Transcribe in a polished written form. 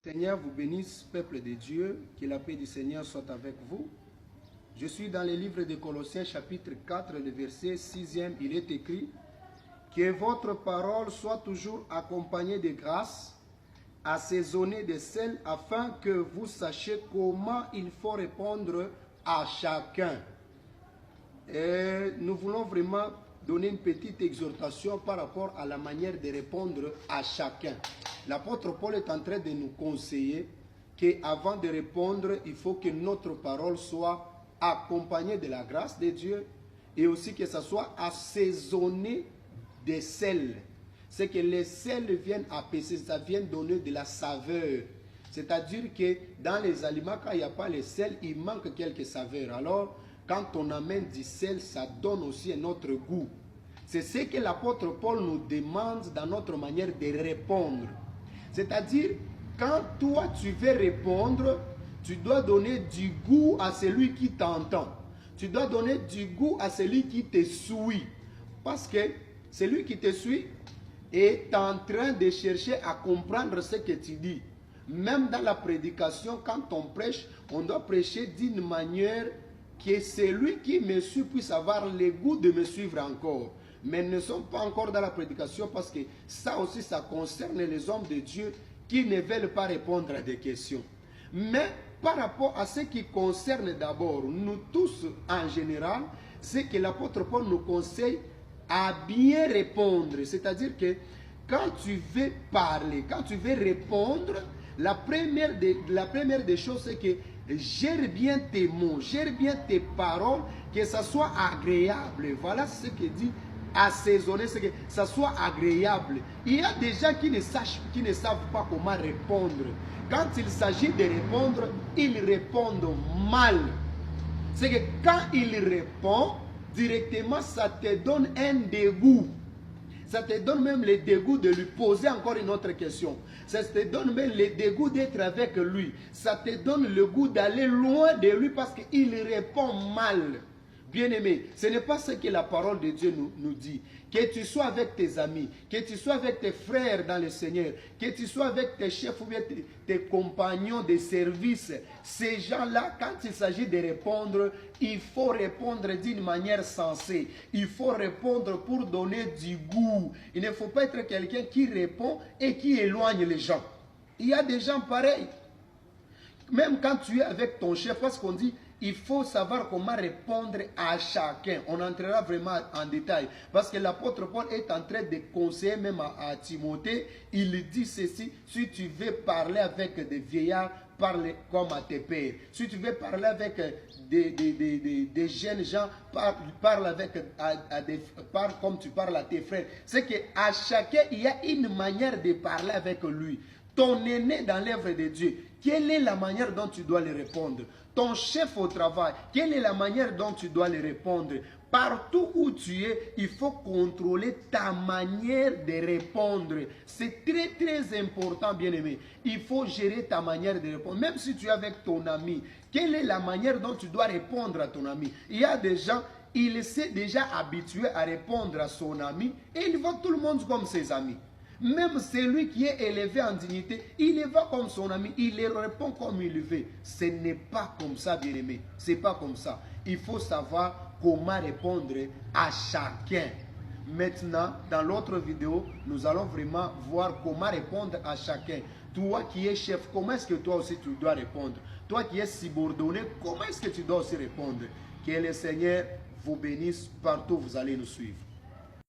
Seigneur vous bénisse, peuple de Dieu, que la paix du Seigneur soit avec vous. Je suis dans le livre de Colossiens chapitre 4, le verset 6e, il est écrit « Que votre parole soit toujours accompagnée de grâce, assaisonnée de sel, afin que vous sachiez comment il faut répondre à chacun. » Et nous voulons vraiment donner une petite exhortation par rapport à la manière de répondre à chacun. L'apôtre Paul est en train de nous conseiller qu'avant de répondre, il faut que notre parole soit accompagnée de la grâce de Dieu et aussi que ça soit assaisonné de sel. C'est que les sels viennent apaiser, ça vient donner de la saveur. C'est-à-dire que dans les aliments, quand il n'y a pas le sel, il manque quelques saveurs. Alors, quand on amène du sel, ça donne aussi un autre goût. C'est ce que l'apôtre Paul nous demande dans notre manière de répondre. C'est-à-dire, quand toi tu veux répondre, tu dois donner du goût à celui qui t'entend. Tu dois donner du goût à celui qui te suit. Parce que celui qui te suit est en train de chercher à comprendre ce que tu dis. Même dans la prédication, quand on prêche, on doit prêcher d'une manière que celui qui me suit puisse avoir le goût de me suivre encore. Mais ne sommes pas encore dans la prédication parce que ça aussi, ça concerne les hommes de Dieu qui ne veulent pas répondre à des questions. Mais par rapport à ce qui concerne d'abord nous tous en général, c'est que l'apôtre Paul nous conseille à bien répondre. C'est-à-dire que quand tu veux parler, quand tu veux répondre, la première des choses, c'est que gère bien tes mots, gère bien tes paroles, que ça soit agréable. Voilà ce que dit assaisonner, c'est que ça soit agréable. Il y a des gens qui ne savent pas comment répondre. Quand il s'agit de répondre, ils répondent mal. C'est que quand il répond, directement, ça te donne un dégoût. Ça te donne même le dégoût de lui poser encore une autre question. Ça te donne même le dégoût d'être avec lui. Ça te donne le goût d'aller loin de lui parce qu'il répond mal. Bien-aimé, ce n'est pas ce que la parole de Dieu nous dit. Que tu sois avec tes amis, que tu sois avec tes frères dans le Seigneur, que tu sois avec tes chefs ou bien tes compagnons de service. Ces gens-là, quand il s'agit de répondre, il faut répondre d'une manière sensée. Il faut répondre pour donner du goût. Il ne faut pas être quelqu'un qui répond et qui éloigne les gens. Il y a des gens pareils. Même quand tu es avec ton chef, parce qu'on dit, il faut savoir comment répondre à chacun. On entrera vraiment en détail. Parce que l'apôtre Paul est en train de conseiller même à Timothée. Il dit ceci, si tu veux parler avec des vieillards, parle comme à tes pères. Si tu veux parler avec des jeunes gens, parle comme tu parles à tes frères. C'est qu'à chacun, il y a une manière de parler avec lui. Ton aîné dans l'œuvre de Dieu, quelle est la manière dont tu dois lui répondre? Ton chef au travail, quelle est la manière dont tu dois lui répondre? Partout où tu es, il faut contrôler ta manière de répondre. C'est très très important, bien-aimé. Il faut gérer ta manière de répondre. Même si tu es avec ton ami, quelle est la manière dont tu dois répondre à ton ami? Il y a des gens, il s'est déjà habitué à répondre à son ami et il voit tout le monde comme ses amis. Même celui qui est élevé en dignité, il le voit comme son ami, il le répond comme il le veut. Ce n'est pas comme ça, bien-aimé. Ce n'est pas comme ça. Il faut savoir comment répondre à chacun. Maintenant, dans l'autre vidéo, nous allons vraiment voir comment répondre à chacun. Toi qui es chef, comment est-ce que toi aussi tu dois répondre? Toi qui es subordonné, comment est-ce que tu dois aussi répondre? Que le Seigneur vous bénisse partout où vous allez nous suivre.